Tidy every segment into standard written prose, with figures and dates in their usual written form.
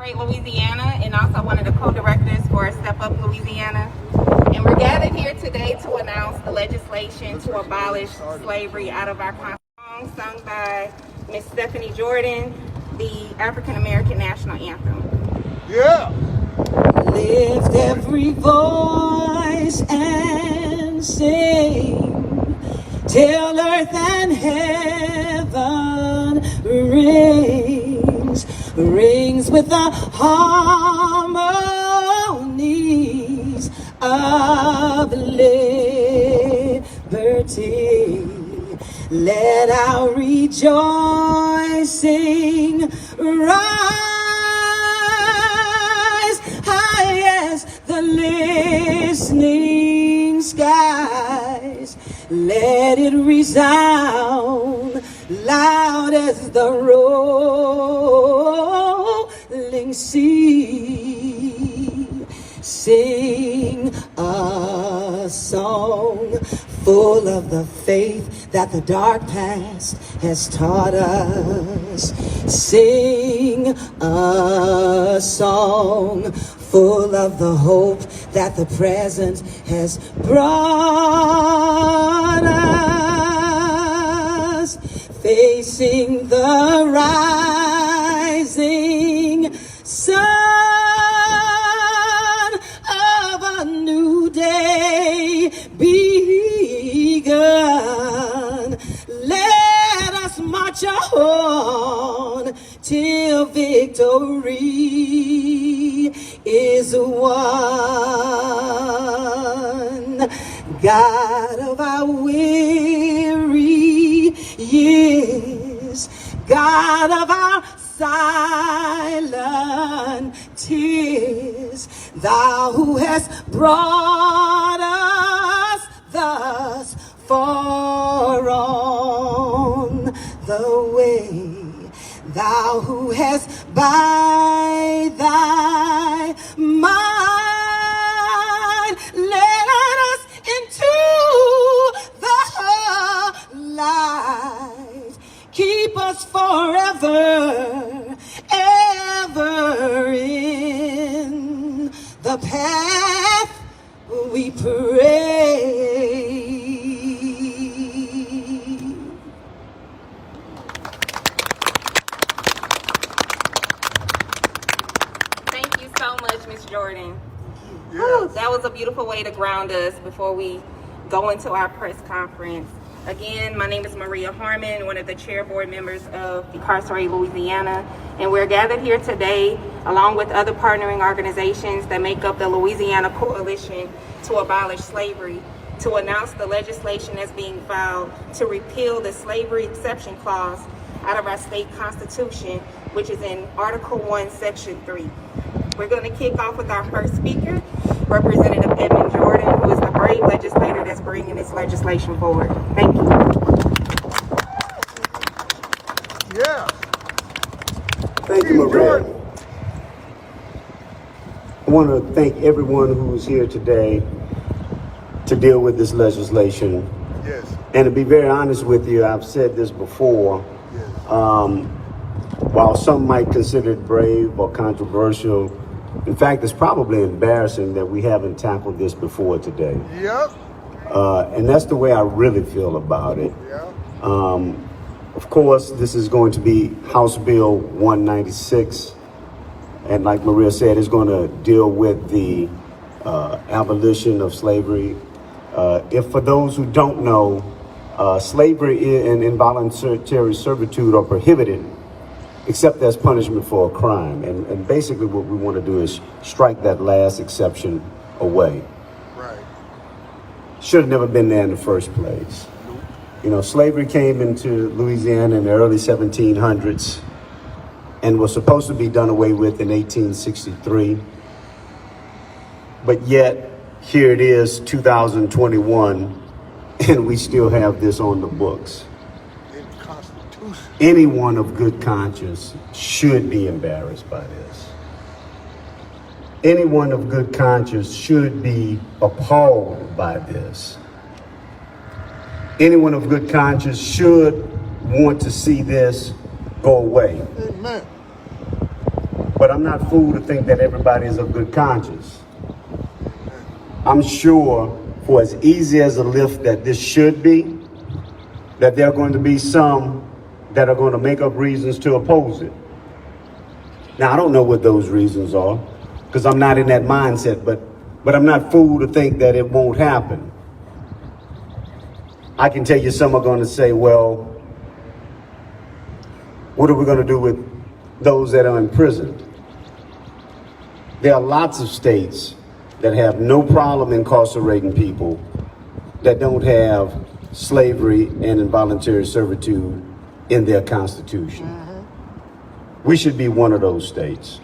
Incorporate Louisiana and also one of the co-directors for Step Up Louisiana. And we're gathered here today to announce the legislation to abolish slavery out of our Constitution, sung by Miss Stephanie Jordan, the African American National Anthem. Yeah. Lift every voice and sing, till earth and heaven rings with the harmonies of liberty. Let our rejoicing rise high as the listening skies. Let it resound loud as the rolling sea. Sing a song full of the faith that the dark past has taught us. Sing a song full of the hope that the present has brought us. Facing the rising sun of a new day begun. Let us march on till victory is won. God of our weary years, God of our silent tears, thou who hast brought us thus far on the way, thou who hast by thy might led us into the light. Keep us forever, ever in the path we pray. Thank you so much, Miss Jordan. Yes. Whew, that was a beautiful way to ground us before we go into our press conference. Again, my name is Maria Harmon, one of the chair board members of Incarcerate Louisiana, and we're gathered here today along with other partnering organizations that make up the Louisiana Coalition to Abolish Slavery to announce the legislation that's being filed to repeal the slavery exception clause out of our state constitution, which is in Article 1, Section 3. We're going to kick off with our first speaker, Representative Edmund Jordan, who is the brave legislator that's bringing this legislation forward. Thank you. Yeah. Thank you, Maria. I want to thank everyone who's here today to deal with this legislation. Yes. And to be very honest with you, I've said this before. Yes. While some might consider it brave or controversial, in fact, it's probably embarrassing that we haven't tackled this before today. Yep. And that's the way I really feel about it. Yeah. Of course, this is going to be House Bill 196. And like Maria said, it's going to deal with the abolition of slavery. If for those who don't know, slavery and involuntary servitude are prohibited except as punishment for a crime. And basically what we want to do is strike that last exception away. Right. Should have never been there in the first place. You know, slavery came into Louisiana in the early 1700s and was supposed to be done away with in 1863. But yet, here it is, 2021, and we still have this on the books. In the Constitution. Anyone of good conscience should be embarrassed by this. Anyone of good conscience should be appalled by this. Anyone of good conscience should want to see this go away. Amen. But I'm not fooled to think that everybody is of good conscience. I'm sure for as easy as a lift that this should be, that there are going to be some that are going to make up reasons to oppose it. Now, I don't know what those reasons are, because I'm not in that mindset, but I'm not fooled to think that it won't happen. I can tell you some are going to say, well, what are we going to do with those that are imprisoned? There are lots of states that have no problem incarcerating people that don't have slavery and involuntary servitude in their constitution. We should be one of those states.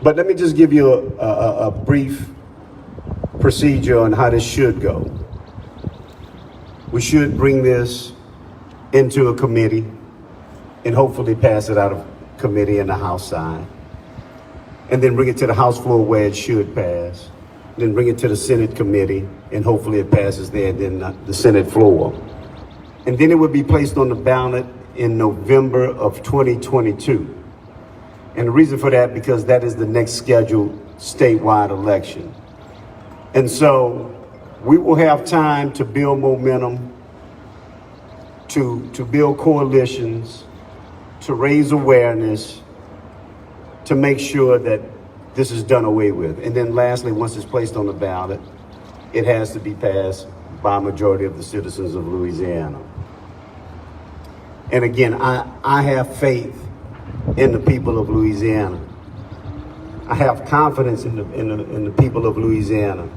But let me just give you a brief procedure on how this should go. We should bring this into a committee and hopefully pass it out of committee in the House side. And then bring it to the House floor where it should pass. Then bring it to the Senate committee and hopefully it passes there, then the Senate floor. And then it would be placed on the ballot in November of 2022. And the reason for that, because that is the next scheduled statewide election. And so we will have time to build momentum, to build coalitions, to raise awareness, to make sure that this is done away with. And then lastly, once it's placed on the ballot, it has to be passed by a majority of the citizens of Louisiana. And again, I have faith in the people of Louisiana. I have confidence in the people of Louisiana.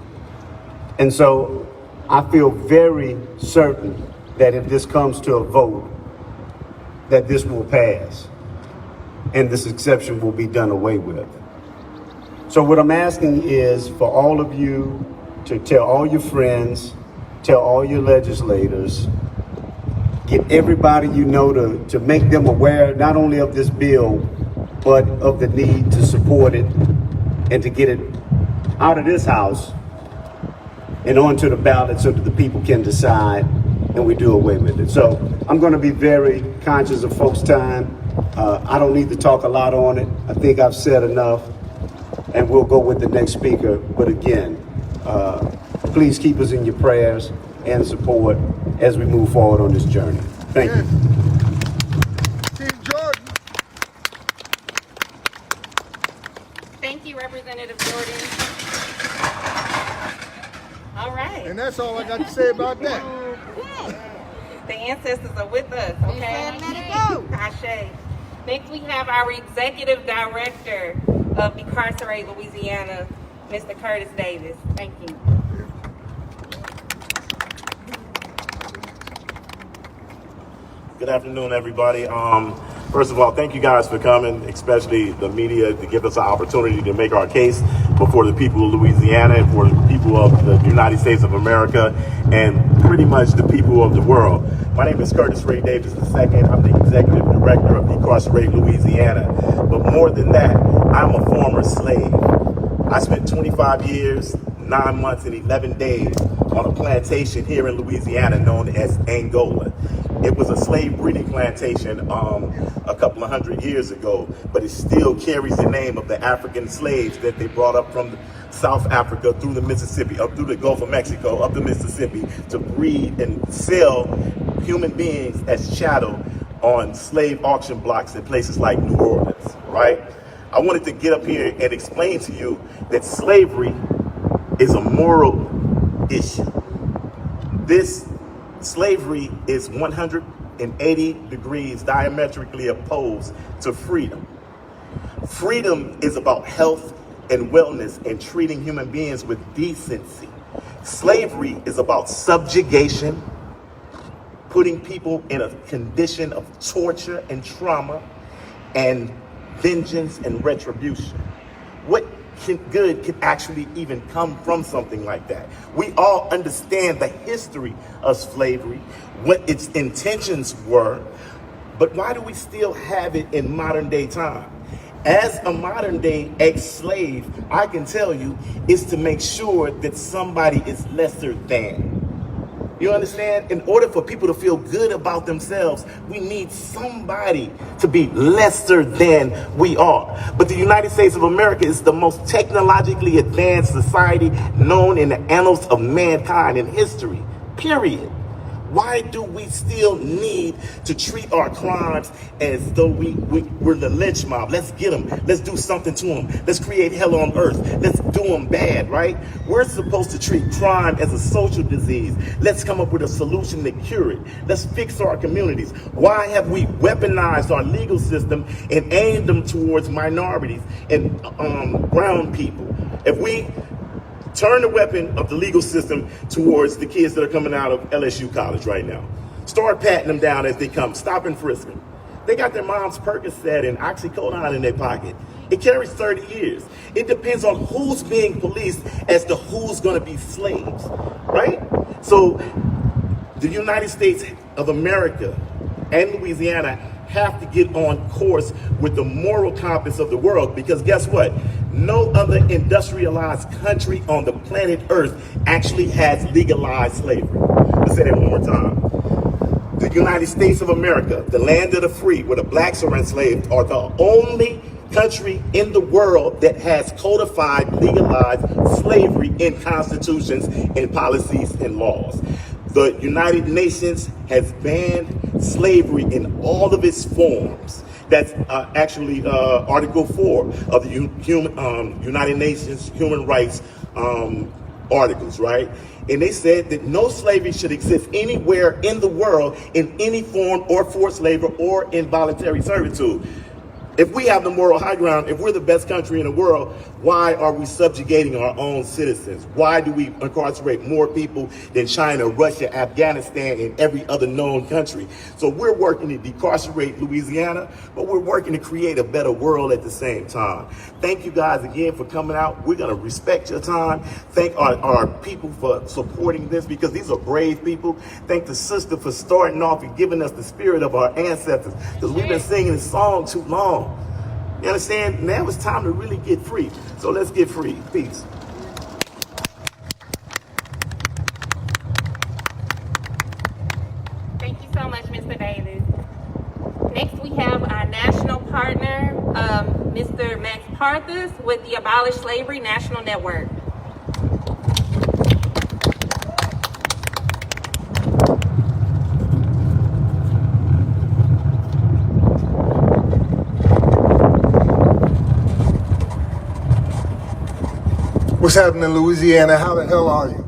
And so I feel very certain that if this comes to a vote, that this will pass and this exception will be done away with. So what I'm asking is for all of you to tell all your friends, tell all your legislators, get everybody you know to make them aware not only of this bill, but of the need to support it and to get it out of this house and onto the ballot so that the people can decide and we do away with it. So I'm going to be very conscious of folks' time. I don't need to talk a lot on it. I think I've said enough, and we'll go with the next speaker. But again, please keep us in your prayers and support as we move forward on this journey. Thank you. Team Jordan. Thank you, Representative Jordan. All right. And that's all I got to say about that. The ancestors are with us, okay? Let it go. Ashe. Next, we have our Executive Director of Incarcerate Louisiana, Mr. Curtis Davis. Thank you. Good afternoon, everybody. First of all, thank you guys for coming, especially the media, to give us an opportunity to make our case before the people of Louisiana and for the people of the United States of America and pretty much the people of the world. My name is Curtis Ray Davis II. I'm the Executive Director of Incarcerate Louisiana. But more than that, I'm a former slave. I spent 25 years, 9 months, and 11 days on a plantation here in Louisiana known as Angola. It was a slave breeding plantation a couple of hundred years ago, but it still carries the name of the African slaves that they brought up from South Africa through the Mississippi, up through the Gulf of Mexico, up the Mississippi, to breed and sell human beings as chattel on slave auction blocks in places like New Orleans, right? I wanted to get up here and explain to you that slavery is a moral issue. This slavery is 180 degrees diametrically opposed to freedom. Freedom is about health and wellness and treating human beings with decency. Slavery is about subjugation, putting people in a condition of torture and trauma, and vengeance and retribution. What good can actually even come from something like that? We all understand the history of slavery, what its intentions were, but why do we still have it in modern day time? As a modern day ex-slave, I can tell you, is to make sure that somebody is lesser than. You understand? In order for people to feel good about themselves, we need somebody to be lesser than we are. But the United States of America is the most technologically advanced society known in the annals of mankind in history, period. Why do we still need to treat our crimes as though we're the lynch mob? Let's get them. Let's do something to them. Let's create hell on earth. Let's do them bad, right? We're supposed to treat crime as a social disease. Let's come up with a solution to cure it. Let's fix our communities. Why have we weaponized our legal system and aimed them towards minorities and brown people? If we turn the weapon of the legal system towards the kids that are coming out of LSU College right now. Start patting them down as they come. Stop and frisk them. They got their mom's Percocet and oxycodone in their pocket. It carries 30 years. It depends on who's being policed as to who's going to be slaves, right? So the United States of America and Louisiana have to get on course with the moral compass of the world, because guess what? No other industrialized country on the planet Earth actually has legalized slavery. Let's say that one more time. The United States of America, the land of the free, where the blacks are enslaved, are the only country in the world that has codified, legalized slavery in constitutions and policies and laws. The United Nations has banned slavery in all of its forms. That's actually Article 4 of the United Nations Human Rights articles, right? And they said that no slavery should exist anywhere in the world in any form or forced labor or involuntary servitude. If we have the moral high ground, if we're the best country in the world, why are we subjugating our own citizens? Why do we incarcerate more people than China, Russia, Afghanistan, and every other known country? So we're working to decarcerate Louisiana, but we're working to create a better world at the same time. Thank you guys again for coming out. We're going to respect your time. Thank our people for supporting this, because these are brave people. Thank the sister for starting off and giving us the spirit of our ancestors, because we've been singing this song too long. You understand? Now it's time to really get free. So let's get free. Peace. Thank you so much, Mr. Davis. Next, we have our national partner, Mr. Max Parthas with the Abolish Slavery National Network. What's happening in Louisiana? How the hell are you?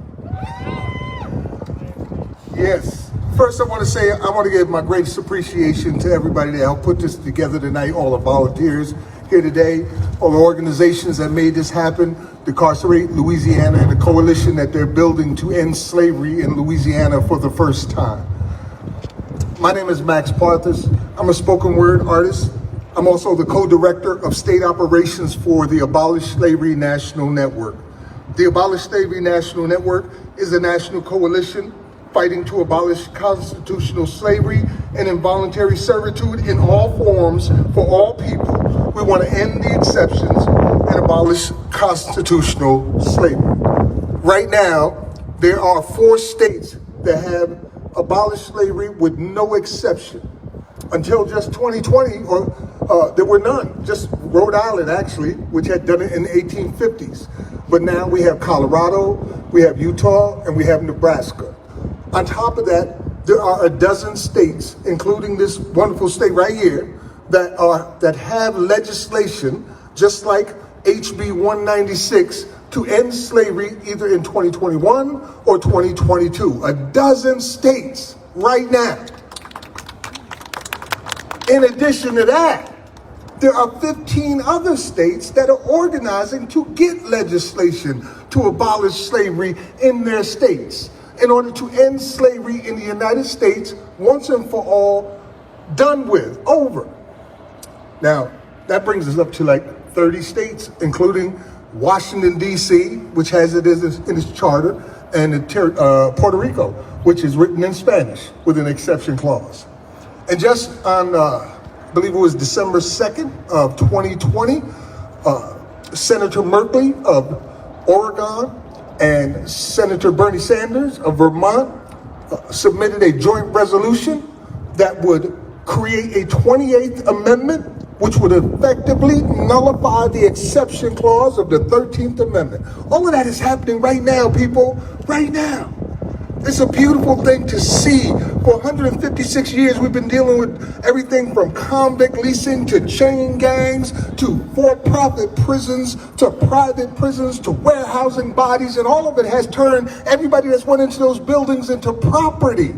Yes. First, I want to give my greatest appreciation to everybody that helped put this together tonight, all the volunteers here today, all the organizations that made this happen, Decarcerate Louisiana, and the coalition that they're building to end slavery in Louisiana for the first time. My name is Max Parthas. I'm a spoken word artist. I'm also the co-director of state operations for the Abolish Slavery National Network. The Abolish Slavery National Network is a national coalition fighting to abolish constitutional slavery and involuntary servitude in all forms for all people. We want to end the exceptions and abolish constitutional slavery. Right now, there are 4 states that have abolished slavery with no exception. Until just 2020, there were none. Just Rhode Island, actually, which had done it in the 1850s. But now we have Colorado, we have Utah, and we have Nebraska. On top of that, there are a dozen states, including this wonderful state right here, that have legislation, just like HB 196, to end slavery either in 2021 or 2022. A dozen states right now. In addition to that, there are 15 other states that are organizing to get legislation to abolish slavery in their states in order to end slavery in the United States once and for all, done with, over. Now, that brings us up to like 30 states, including Washington, D.C., which has it in its charter, and Puerto Rico, which is written in Spanish with an exception clause. And just on, I believe it was December 2nd of 2020, Senator Merkley of Oregon and Senator Bernie Sanders of Vermont submitted a joint resolution that would create a 28th Amendment, which would effectively nullify the exception clause of the 13th Amendment. All of that is happening right now, people, right now. It's a beautiful thing to see. For 156 years, we've been dealing with everything from convict leasing to chain gangs to for-profit prisons to private prisons to warehousing bodies, and all of it has turned everybody that's went into those buildings into property.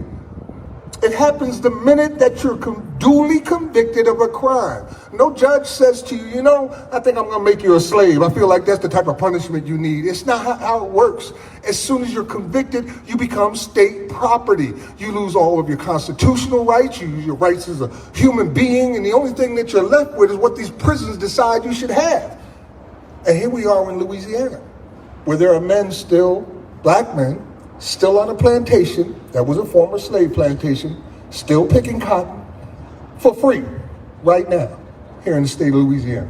It happens the minute that you're duly convicted of a crime. No judge says to you, you know, I think I'm going to make you a slave. I feel like that's the type of punishment you need. It's not how it works. As soon as you're convicted, you become state property. You lose all of your constitutional rights. You lose your rights as a human being. And the only thing that you're left with is what these prisons decide you should have. And here we are in Louisiana, where there are men still, black men, still on a plantation that was a former slave plantation, still picking cotton for free right now here in the state of Louisiana.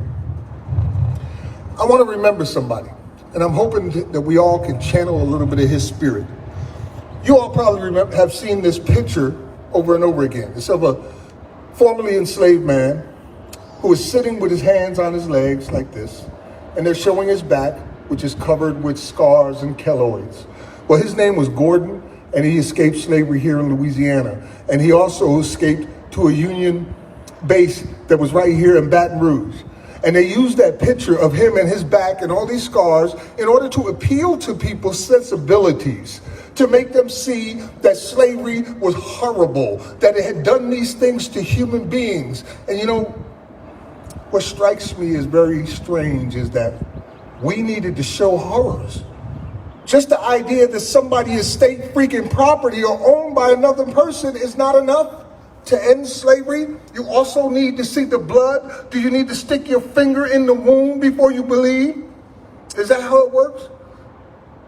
I want to remember somebody, and I'm hoping that we all can channel a little bit of his spirit. You all probably have seen this picture over and over again. It's of a formerly enslaved man who is sitting with his hands on his legs like this, and they're showing his back, which is covered with scars and keloids. Well, his name was Gordon, and he escaped slavery here in Louisiana. And he also escaped to a Union base that was right here in Baton Rouge. And they used that picture of him and his back and all these scars in order to appeal to people's sensibilities, to make them see that slavery was horrible, that it had done these things to human beings. And you know, what strikes me as very strange is that we needed to show horrors. Just the idea that somebody is state freaking property or owned by another person is not enough to end slavery. You also need to see the blood. Do you need to stick your finger in the wound before you believe? Is that how it works?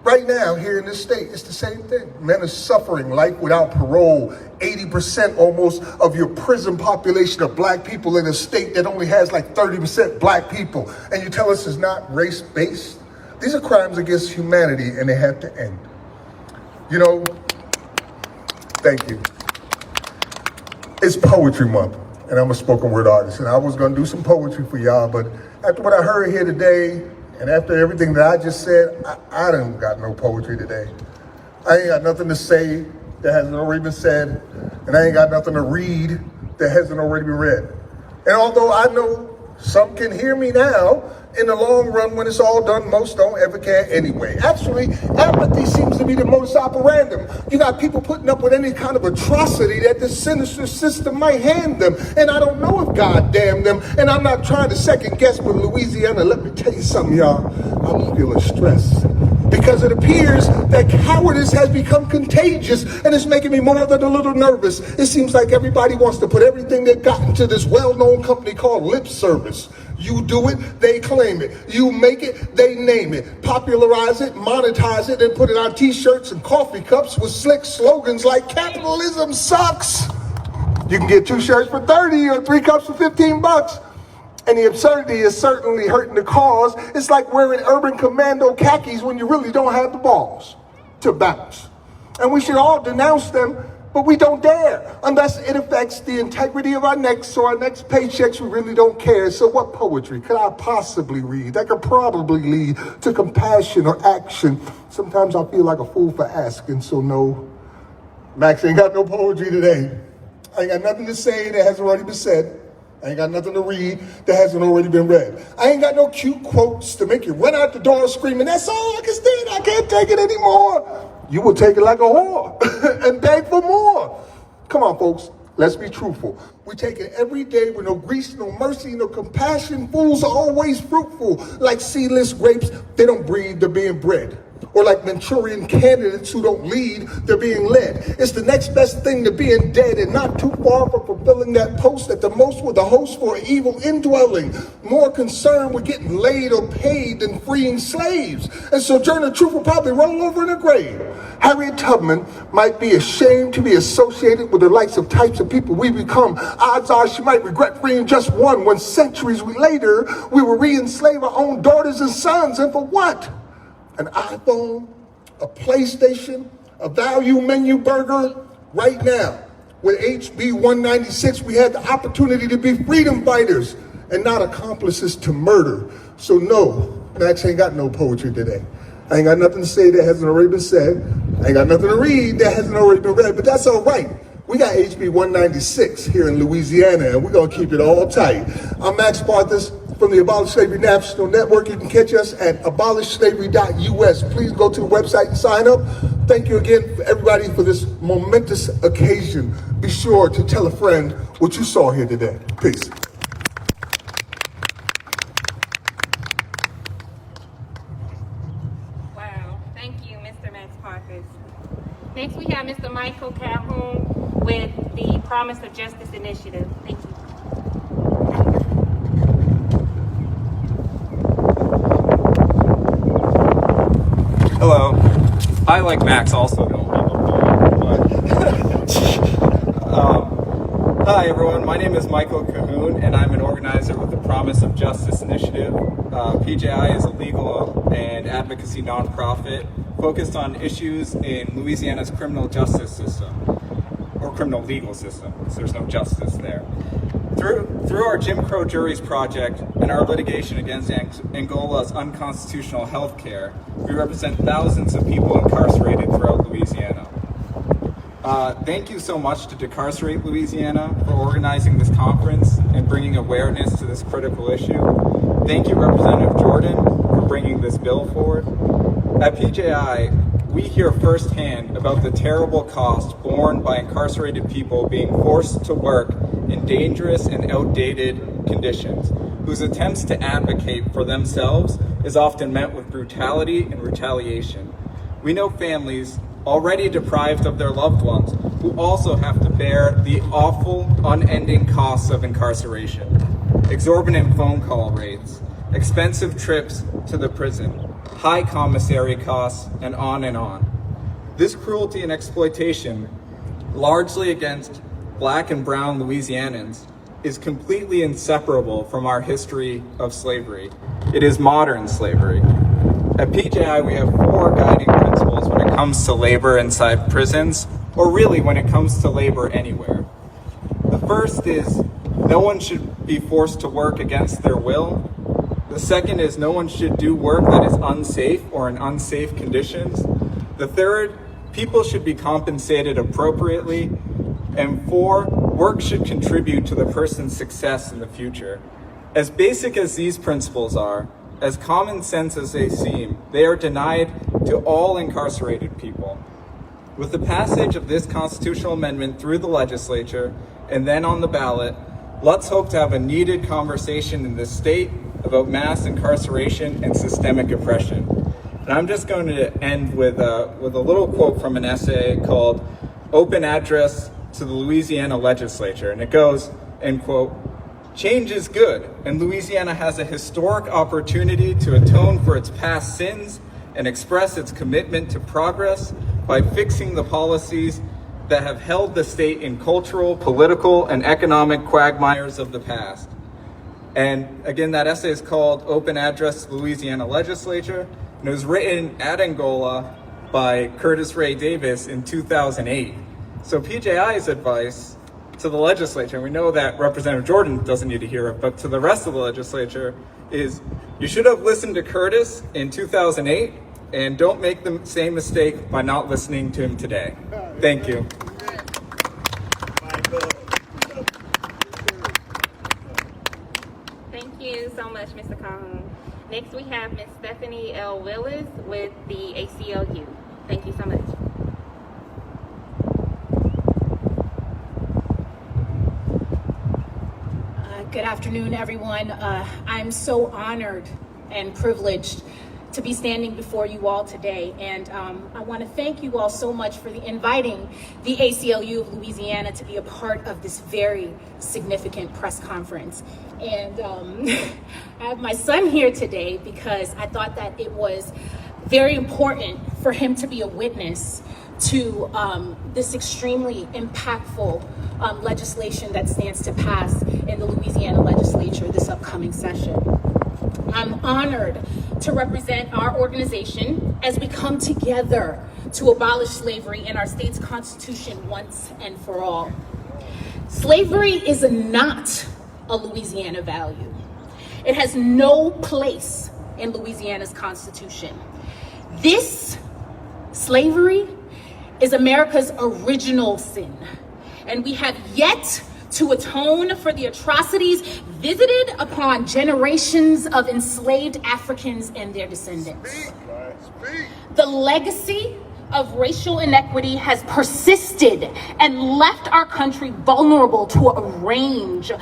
Right now, here in this state, it's the same thing. Men are suffering life without parole. 80% almost of your prison population of black people in a state that only has like 30% black people. And you tell us it's not race-based? These are crimes against humanity, and they have to end. You know, thank you. It's Poetry Month, and I'm a spoken word artist, and I was gonna do some poetry for y'all, but after what I heard here today, and after everything that I just said, I don't got no poetry today. I ain't got nothing to say that hasn't already been said, and I ain't got nothing to read that hasn't already been read. And although I know some can hear me now, in the long run, when it's all done, most don't ever care anyway. Actually, apathy seems to be the modus operandum. You got people putting up with any kind of atrocity that the sinister system might hand them. And I don't know if God damn them. And I'm not trying to second guess, but Louisiana, let me tell you something, y'all. I'm feeling stressed. Because it appears that cowardice has become contagious, and it's making me more than a little nervous. It seems like everybody wants to put everything they've got into this well-known company called lip service. You do it, they claim it. You make it, they name it. Popularize it, monetize it, and put it on t-shirts and coffee cups with slick slogans like capitalism sucks. You can get 2 shirts for 30 or 3 cups for 15 bucks. And the absurdity is certainly hurting the cause. It's like wearing urban commando khakis when you really don't have the balls to bounce. And we should all denounce them, but we don't dare. Unless it affects the integrity of our necks or our next paychecks, we really don't care. So what poetry could I possibly read that could probably lead to compassion or action? Sometimes I feel like a fool for asking, so no. Max ain't got no poetry today. I ain't got nothing to say that hasn't already been said. I ain't got nothing to read that hasn't already been read. I ain't got no cute quotes to make you run out the door screaming, that's all I can stand, I can't take it anymore. You will take it like a whore and beg for more. Come on, folks, let's be truthful. We take it every day with no grease, no mercy, no compassion. Fools are always fruitful. Like seedless grapes, they don't breed, they're being bred. Or like Manchurian candidates who don't lead, they're being led. It's the next best thing to being dead, and not too far from fulfilling that post at the most with the host for an evil indwelling. More concerned with getting laid or paid than freeing slaves. And Sojourner Truth will probably roll over in a grave. Harriet Tubman might be ashamed to be associated with the likes of types of people we become. Odds are she might regret freeing just one when centuries later we will re-enslave our own daughters and sons. And for what? An iPhone, a PlayStation, a value menu burger, Right now, with HB 196, we had the opportunity to be freedom fighters and not accomplices to murder. So no, Max ain't got no poetry today. I ain't got nothing to say that hasn't already been said. I ain't got nothing to read that hasn't already been read, but that's all right. We got HB 196 here in Louisiana, and we're gonna keep it all tight. I'm Max Parthas from the Abolish Slavery National Network. You can catch us at abolishslavery.us. Please go to the website and sign up. Thank you again, everybody, for this momentous occasion. Be sure to tell a friend what you saw here today. Peace. Wow, thank you, Mr. Max Parthas. Next, we have Mr. Michael Calhoun with the Promise of Justice Initiative. Thank you. Hello. I, like Max, also don't have a phone, but hi everyone, my name is Michael Calhoun and I'm an organizer with the Promise of Justice Initiative. PJI is a legal and advocacy nonprofit focused on issues in Louisiana's criminal justice system, or criminal legal system, because there's no justice there. Through our Jim Crow Juries project and our litigation against Angola's unconstitutional health care, we represent thousands of people incarcerated throughout Louisiana. Thank you so much to Decarcerate Louisiana for organizing this conference and bringing awareness to this critical issue. Thank you, Representative Jordan, for bringing this bill forward. At PJI, we hear firsthand about the terrible cost borne by incarcerated people being forced to work in dangerous and outdated conditions, whose attempts to advocate for themselves is often met with brutality and retaliation. We know families already deprived of their loved ones who also have to bear the awful, unending costs of incarceration. Exorbitant phone call rates, expensive trips to the prison, high commissary costs, and on and on. This cruelty and exploitation, largely against Black and brown Louisianans, is completely inseparable from our history of slavery. It is modern slavery. At PJI, we have 4 guiding principles when it comes to labor inside prisons, or really when it comes to labor anywhere. The first is no one should be forced to work against their will. The second is no one should do work that is unsafe or in unsafe conditions. The third, people should be compensated appropriately. And 4, work should contribute to the person's success in the future. As basic as these principles are, as common sense as they seem, they are denied to all incarcerated people. With the passage of this constitutional amendment through the legislature and then on the ballot, let's hope to have a needed conversation in this state about mass incarceration and systemic oppression. And I'm just going to end with a little quote from an essay called Open Address to the Louisiana Legislature, and it goes, end quote, "Change is good, and Louisiana has a historic opportunity to atone for its past sins and express its commitment to progress by fixing the policies that have held the state in cultural, political, and economic quagmires of the past." And again, that essay is called Open Address to the Louisiana Legislature, and it was written at Angola by Curtis Ray Davis in 2008. So PJI's advice to the legislature, and we know that Representative Jordan doesn't need to hear it, but to the rest of the legislature is, you should have listened to Curtis in 2008, and don't make the same mistake by not listening to him today. Thank you. Thank you so much, Mr. Calhoun. Next, we have Ms. Stephanie L. Willis with the ACLU. Thank you so much. Good afternoon, everyone. I'm so honored and privileged to be standing before you all today. And I want to thank you all so much for inviting the ACLU of Louisiana to be a part of this very significant press conference. And I have my son here today because I thought that it was very important for him to be a witness to this extremely impactful legislation that stands to pass in the Louisiana legislature this upcoming session. I'm honored to represent our organization as we come together to abolish slavery in our state's constitution once and for all. Slavery is not a Louisiana value. It has no place in Louisiana's constitution. This slavery is America's original sin, and we have yet to atone for the atrocities visited upon generations of enslaved Africans and their descendants. The legacy of racial inequity has persisted and left our country vulnerable to a range of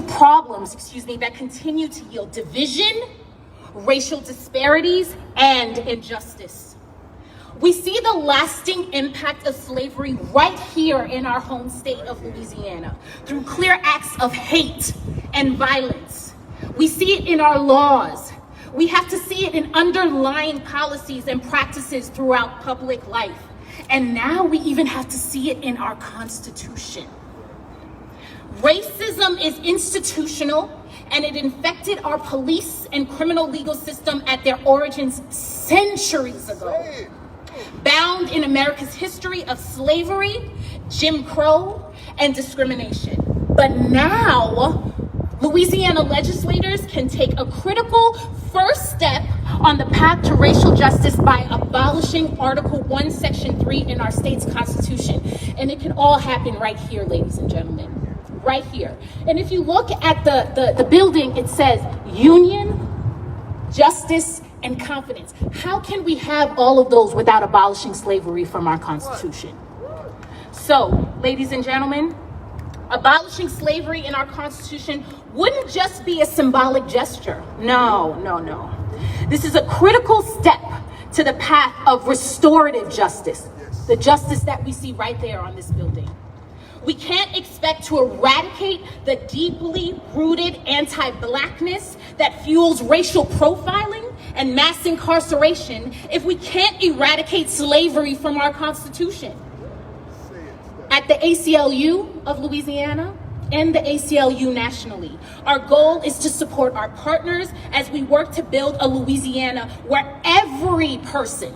problems, that continue to yield division, racial disparities, and injustice. We see the lasting impact of slavery right here in our home state of Louisiana through clear acts of hate and violence. We see it in our laws. We have to see it in underlying policies and practices throughout public life. And now we even have to see it in our Constitution. Racism is institutional, and it infected our police and criminal legal system at their origins centuries ago. Bound in America's history of slavery, Jim Crow, and discrimination. But now, Louisiana legislators can take a critical first step on the path to racial justice by abolishing Article 1, Section 3 in our state's constitution. And it can all happen right here, ladies and gentlemen, right here. And if you look at the building, it says union, justice, and confidence. How can we have all of those without abolishing slavery from our constitution? So, ladies and gentlemen, abolishing slavery in our Constitution wouldn't just be a symbolic gesture. No. This is a critical step to the path of restorative justice, the justice that we see right there on this building. We can't expect to eradicate the deeply rooted anti-Blackness that fuels racial profiling and mass incarceration if we can't eradicate slavery from our Constitution. At the ACLU of Louisiana and the ACLU nationally, our goal is to support our partners as we work to build a Louisiana where every person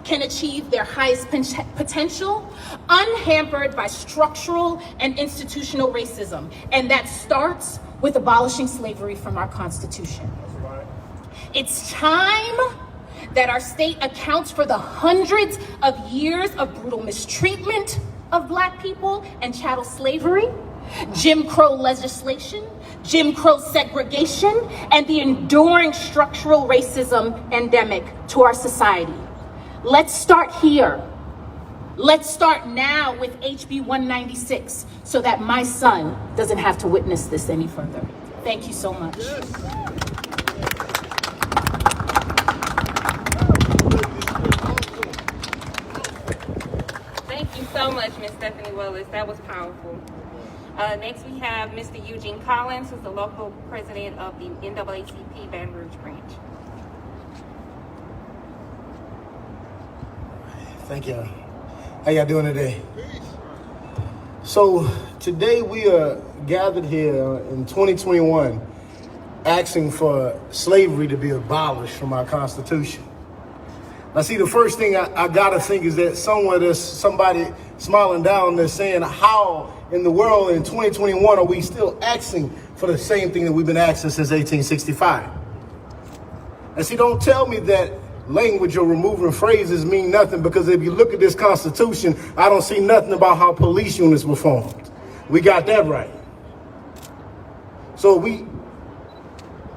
can achieve their highest potential, unhampered by structural and institutional racism. And that starts with abolishing slavery from our Constitution. It's time that our state accounts for the hundreds of years of brutal mistreatment of Black people and chattel slavery, Jim Crow legislation, Jim Crow segregation, and the enduring structural racism endemic to our society. Let's start here. Let's start now with HB 196 so that my son doesn't have to witness this any further. Thank you so much. Thank you so much, Ms. Stephanie Willis. That was powerful. Next, we have Mr. Eugene Collins, who's the local president of the NAACP Baton Rouge branch. Thank you. How y'all doing today? So today we are gathered here in 2021 asking for slavery to be abolished from our Constitution. Now see, the first thing I gotta think is that somewhere there's somebody smiling down there saying, how in the world in 2021 are we still asking for the same thing that we've been asking since 1865? And see, don't tell me that language or removing phrases mean nothing, because if you look at this Constitution, I don't see nothing about how police units were formed. We got that right. So we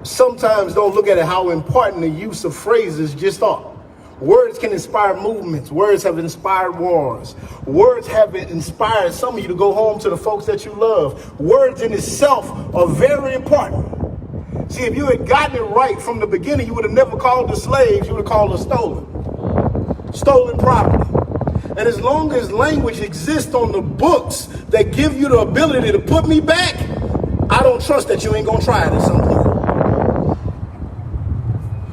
sometimes don't look at it how important the use of phrases just are. Words can inspire movements. Words have inspired wars. Words have inspired some of you to go home to the folks that you love. Words in itself are very important. See, if you had gotten it right from the beginning, you would have never called the slaves, you would have called them stolen property. And as long as language exists on the books that give you the ability to put me back, I don't trust that you ain't gonna try it at some point.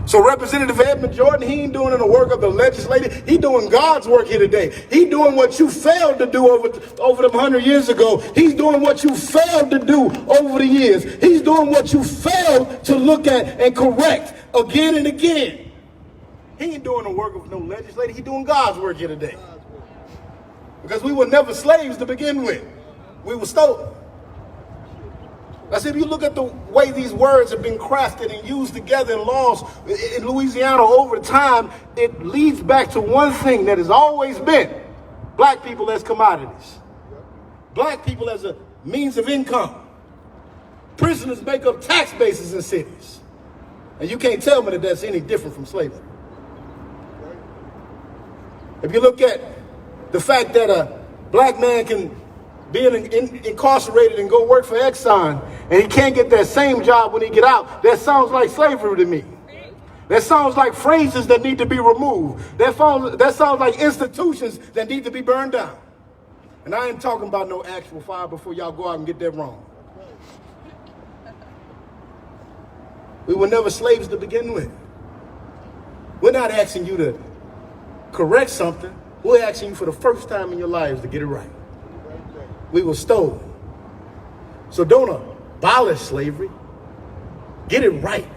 So Representative Edmund Jordan, he ain't doing the work of the legislature. He doing God's work here today. He doing what you failed to do over them 100 years ago. He's doing what you failed to do over the years. He's doing what you failed to look at and correct again and again. He ain't doing the work of no legislator. He's doing God's work here today. Because we were never slaves to begin with. We were stolen. I said, if you look at the way these words have been crafted and used together in laws in Louisiana over time, it leads back to one thing that has always been black people as commodities. Black people as a means of income. Prisoners make up tax bases in cities. And you can't tell me that that's any different from slavery. If you look at the fact that a black man can be incarcerated and go work for Exxon, and he can't get that same job when he get out, that sounds like slavery to me. That sounds like phrases that need to be removed. That sounds like institutions that need to be burned down. And I ain't talking about no actual fire before y'all go out and get that wrong. We were never slaves to begin with. We're not asking you to correct something. We're asking you for the first time in your lives to get it right. We were stolen. So don't abolish slavery. Get it right.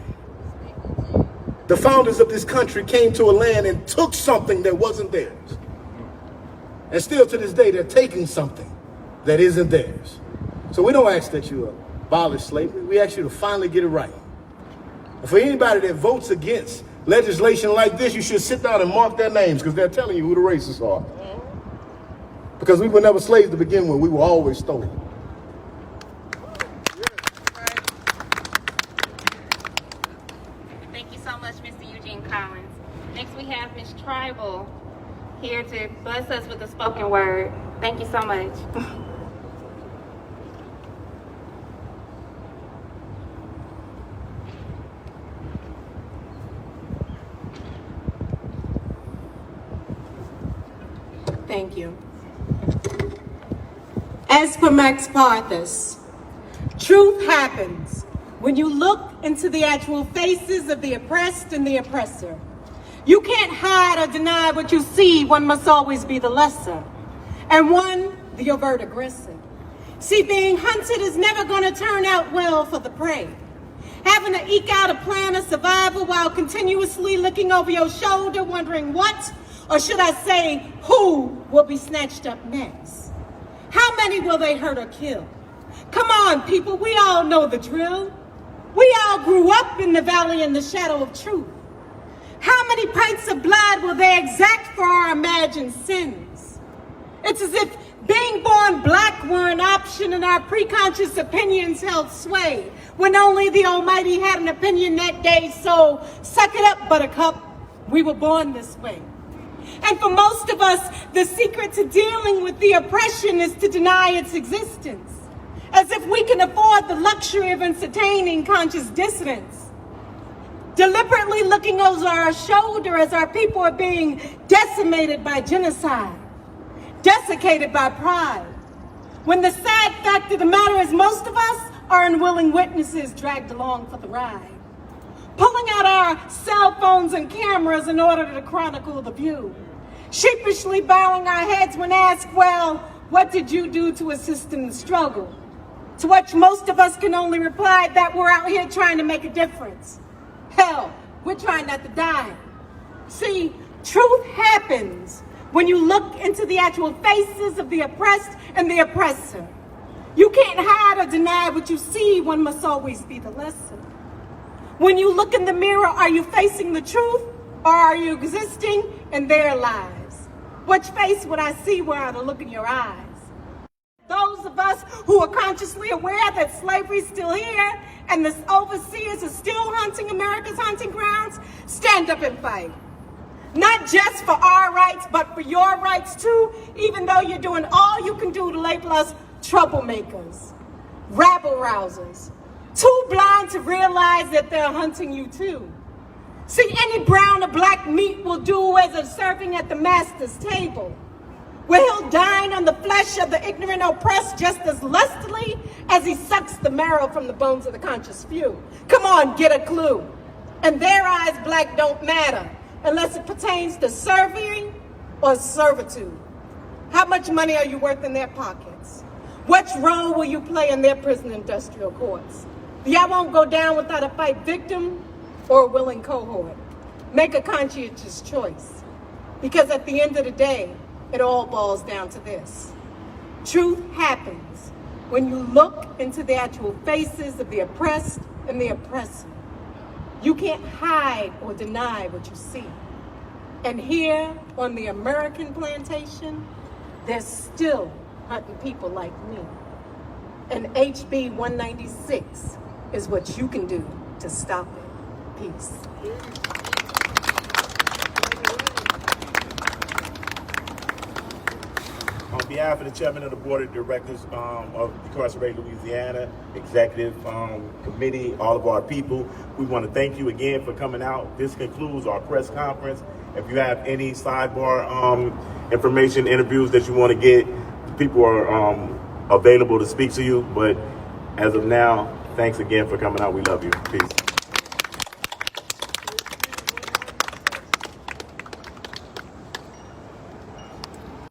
The founders of this country came to a land and took something that wasn't theirs. And still to this day, they're taking something that isn't theirs. So we don't ask that you abolish slavery. We ask you to finally get it right. And for anybody that votes against legislation like this, you should sit down and mark their names, because they're telling you who the racists are. Because we were never slaves to begin with. We were always stolen. Thank you so much, Mr. Eugene Collins. Next we have Ms. Tribal here to bless us with a spoken word. Thank you so much. Thank you. As per Max Parthas, truth happens when you look into the actual faces of the oppressed and the oppressor. You can't hide or deny what you see. One must always be the lesser, and one the overt aggressor. See, being hunted is never going to turn out well for the prey. Having to eke out a plan of survival while continuously looking over your shoulder, wondering what, or should I say, who will be snatched up next? How many will they hurt or kill? Come on, people, we all know the drill. We all grew up in the valley in the shadow of truth. How many pints of blood will they exact for our imagined sins? It's as if being born black were an option and our preconscious opinions held sway, when only the Almighty had an opinion that day. So suck it up, buttercup, we were born this way. And for most of us, the secret to dealing with the oppression is to deny its existence, as if we can afford the luxury of entertaining conscious dissidence. Deliberately looking over our shoulder as our people are being decimated by genocide, desiccated by pride, when the sad fact of the matter is most of us are unwilling witnesses dragged along for the ride, pulling out our cell phones and cameras in order to chronicle the view, sheepishly bowing our heads when asked, well, what did you do to assist in the struggle? To which most of us can only reply that we're out here trying to make a difference. Hell, we're trying not to die. See, truth happens when you look into the actual faces of the oppressed and the oppressor. You can't hide or deny what you see. One must always be the lesser. When you look in the mirror, are you facing the truth, or are you existing in their lies? Which face would I see were I to look in your eyes? Those of us who are consciously aware that slavery's still here and the overseers are still hunting America's hunting grounds, stand up and fight. Not just for our rights, but for your rights too, even though you're doing all you can do to label us troublemakers, rabble-rousers, too blind to realize that they're hunting you too. See, any brown or black meat will do as a serving at the master's table, where he'll dine on the flesh of the ignorant oppressed just as lustily as he sucks the marrow from the bones of the conscious few. Come on, get a clue. In their eyes, black don't matter unless it pertains to serving or servitude. How much money are you worth in their pockets? Which role will you play in their prison industrial courts? Y'all won't go down without a fight victim or a willing cohort. Make a conscientious choice. Because at the end of the day, it all boils down to this. Truth happens when you look into the actual faces of the oppressed and the oppressor. You can't hide or deny what you see. And here on the American plantation, they're still hunting people like me. And HB 196 is what you can do to stop it. Peace. On behalf of the chairman of the board of directors of Incarcerated Louisiana, executive committee, all of our people, we want to thank you again for coming out. This concludes our press conference. If you have any sidebar information, interviews that you want to get, people are available to speak to you. But as of now, thanks again for coming out. We love you. Peace.